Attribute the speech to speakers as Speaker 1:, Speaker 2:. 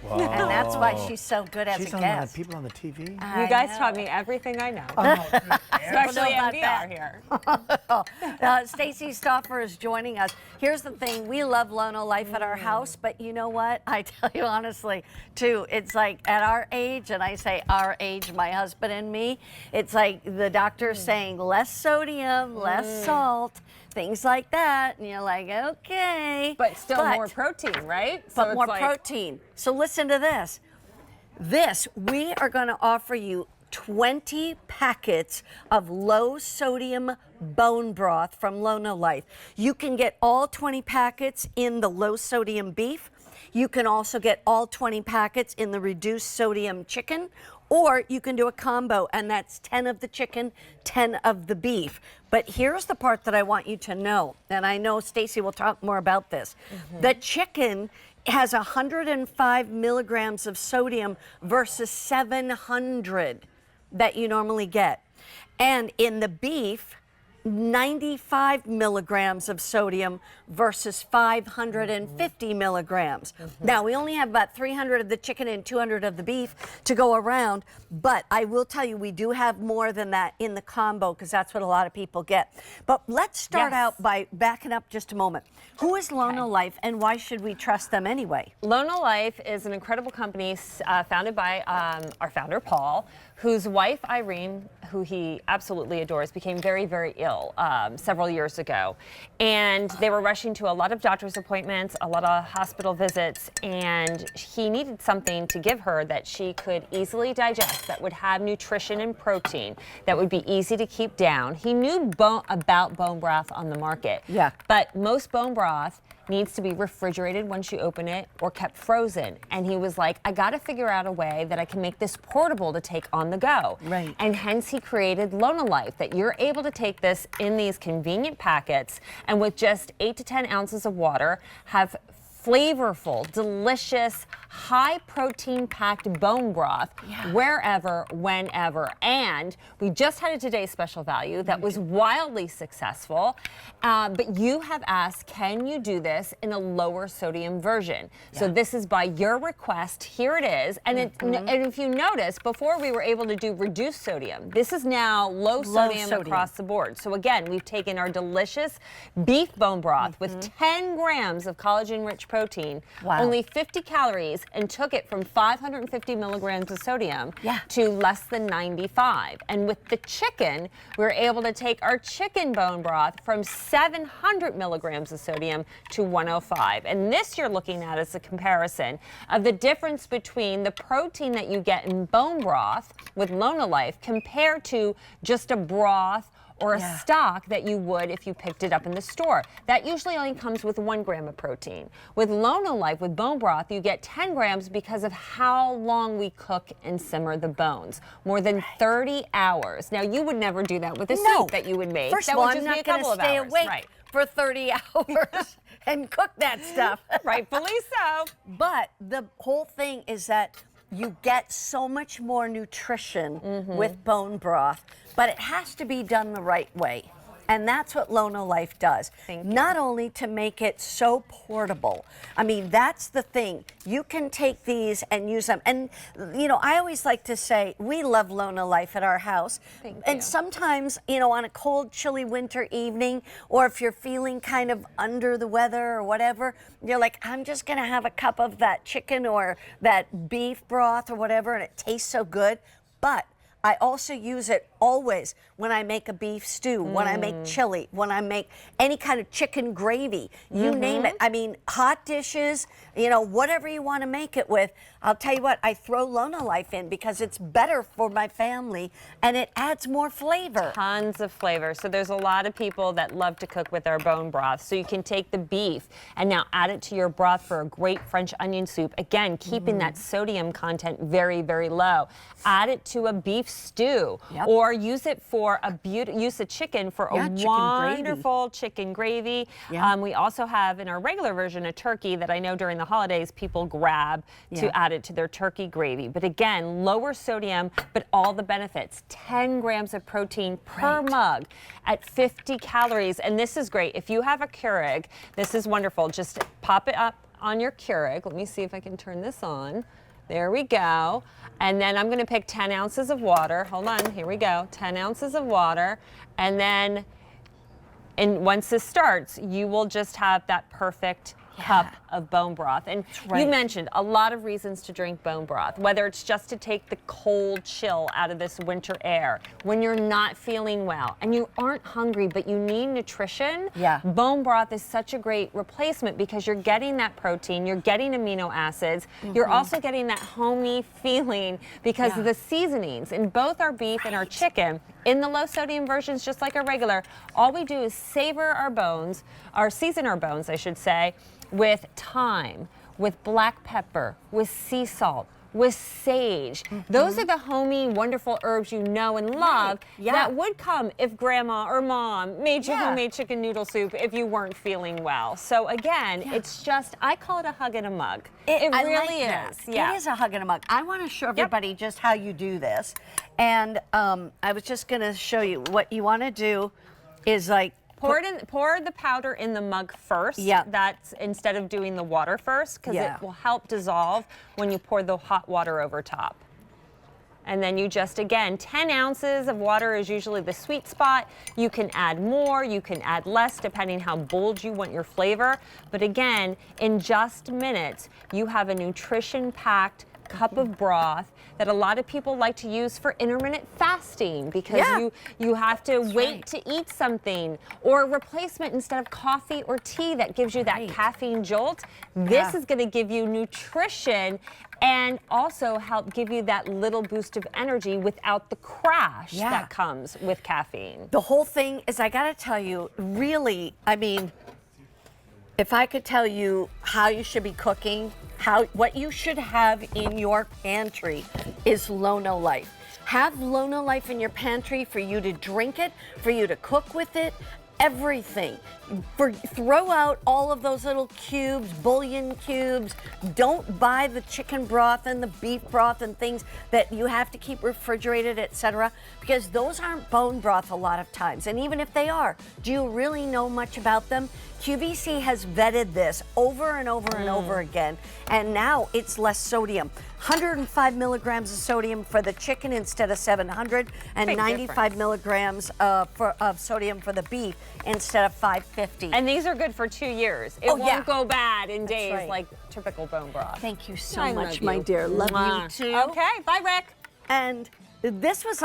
Speaker 1: Whoa.
Speaker 2: And that's why she's so good as
Speaker 1: She's
Speaker 2: a
Speaker 1: on
Speaker 2: guest.
Speaker 1: people on the TV?
Speaker 3: You guys taught me everything I know. Especially MDR here.
Speaker 2: Stacy Stauffer is joining us. Here's the thing, we love Lono Life at our house, but you know what? I tell you honestly, too, it's like at our age, and I say our age, my husband and me, it's like the doctor's saying less sodium, less salt, things like that, and you're like, okay.
Speaker 3: But still more protein, right?
Speaker 2: But more protein. So listen to this. We are going to offer you 20 packets of low sodium bone broth from Lono Life. You can get all 20 packets in the low sodium beef. You can also get all 20 packets in the reduced sodium chicken, or you can do a combo, and that's 10 of the chicken, 10 of the beef. But here's the part that I want you to know, and I know Stacy will talk more about this. The chicken has 105 milligrams of sodium versus 700 that you normally get. And in the beef, 95 milligrams of sodium versus 550 milligrams. Now, we only have about 300 of the chicken and 200 of the beef to go around, but I will tell you, we do have more than that in the combo because that's what a lot of people get. But let's start out by backing up just a moment. Who is Lono Life and why should we trust them anyway?
Speaker 3: Lono Life is an incredible company founded by our founder, Paul, whose wife, Irene, who he absolutely adores, became very, very ill several years ago. And they were rushing to a lot of doctor's appointments, a lot of hospital visits, and he needed something to give her that she could easily digest, that would have nutrition and protein, that would be easy to keep down. He knew about bone broth on the market.
Speaker 2: Yeah.
Speaker 3: But most bone broth needs to be refrigerated once you open it or kept frozen. And he was like, I got to figure out a way that I can make this portable to take on the go.
Speaker 2: Right.
Speaker 3: And hence he created Lono Life, that you're able to take this in these convenient packets and with just 8 to 10 ounces of water have flavorful, delicious, high protein packed bone broth wherever, whenever. And we just had a today's special value that was wildly successful. But you have asked, can you do this in a lower sodium version? So this is by your request. Here it is. And, and if you notice, before we were able to do reduced sodium, this is now low sodium across the board. So again, we've taken our delicious beef bone broth with 10 grams of collagen-rich protein, only 50 calories, and took it from 550 milligrams of sodium to less than 95. And with the chicken, we were able to take our chicken bone broth from 700 milligrams of sodium to 105. And this you're looking at is a comparison of the difference between the protein that you get in bone broth with Lono Life compared to just a broth or a stock that you would if you picked it up in the store. That usually only comes with 1 gram of protein. With Lono Life, with bone broth, you get 10 grams because of how long we cook and simmer the bones. More than 30 hours. Now, you would never do that with a soup that you would make.
Speaker 2: First
Speaker 3: that
Speaker 2: of all,
Speaker 3: would
Speaker 2: I'm
Speaker 3: just be
Speaker 2: not
Speaker 3: a
Speaker 2: going
Speaker 3: couple
Speaker 2: to
Speaker 3: of
Speaker 2: stay
Speaker 3: hours.
Speaker 2: awake for 30 hours and cook that stuff.
Speaker 3: Rightfully so.
Speaker 2: But the whole thing is that you get so much more nutrition with bone broth, but it has to be done the right way. And that's what Lono Life does. Not only to make it so portable. I mean, that's the thing. You can take these and use them. And, you know, I always like to say, we love Lono Life at our house. And sometimes, you know, on a cold, chilly winter evening, or if you're feeling kind of under the weather or whatever, you're like, I'm just going to have a cup of that chicken or that beef broth or whatever, and it tastes so good. But I also use it always when I make a beef stew, when I make chili, when I make any kind of chicken gravy, you name it. I mean, hot dishes, you know, whatever you want to make it with. I'll tell you what, I throw Lono Life in because it's better for my family and it adds more flavor.
Speaker 3: Tons of flavor. So there's a lot of people that love to cook with our bone broth. So you can take the beef and now add it to your broth for a great French onion soup. Again, keeping that sodium content very, very low. Add it to a beef stew or use it for use the chicken for a wonderful chicken gravy. We also have in our regular version a turkey that I know during the holidays people grab to add it to their turkey gravy. But again, lower sodium, but all the benefits. 10 grams of protein per mug at 50 calories. And this is great. If you have a Keurig, this is wonderful. Just pop it up on your Keurig. Let me see if I can turn this on. There we go. And then I'm going to pick 10 ounces of water. Hold on, here we go. 10 ounces of water. And then once this starts, you will just have that perfect cup of bone broth. And you mentioned a lot of reasons to drink bone broth, whether it's just to take the cold chill out of this winter air, when you're not feeling well and you aren't hungry but you need nutrition. Bone broth is such a great replacement because you're getting that protein, you're getting amino acids, you're also getting that homey feeling because of the seasonings in both our beef and our chicken. In the low sodium versions, just like our regular, all we do is savor our bones, or season our bones, I should say, with thyme, with black pepper, with sea salt, with sage. Those are the homey, wonderful herbs you know and love that would come if grandma or mom made you homemade chicken noodle soup if you weren't feeling well. So again, it's just, I call it a hug in a mug. It really is.
Speaker 2: It is a hug in a mug. I want to show everybody just how you do this. And I was just going to show you what you want to do is like,
Speaker 3: pour the powder in the mug first. That's instead of doing the water first, because it will help dissolve when you pour the hot water over top. And then you just, again, 10 ounces of water is usually the sweet spot. You can add more, you can add less, depending how bold you want your flavor. But again, in just minutes, you have a nutrition-packed cup of broth that a lot of people like to use for intermittent fasting because you have to wait to eat something, or a replacement instead of coffee or tea that gives you that caffeine jolt. This is going to give you nutrition and also help give you that little boost of energy without the crash that comes with caffeine.
Speaker 2: The whole thing is, I got to tell you, really, I mean, if I could tell you how you should be cooking, what you should have in your pantry is Lono Life. Have Lono Life in your pantry for you to drink it, for you to cook with it, everything. Throw out all of those little cubes, bouillon cubes. Don't buy the chicken broth and the beef broth and things that you have to keep refrigerated, etc., because those aren't bone broth a lot of times. And even if they are, do you really know much about them? QVC has vetted this over and over and over again, and now it's less sodium. 105 milligrams of sodium for the chicken instead of 700, and 95 milligrams of sodium for the beef instead of 550.
Speaker 3: And these are good for 2 years. It won't go bad in days like typical bone broth.
Speaker 2: Thank you so much, my dear. Love you too.
Speaker 3: Okay, bye, Rick.
Speaker 2: And this was a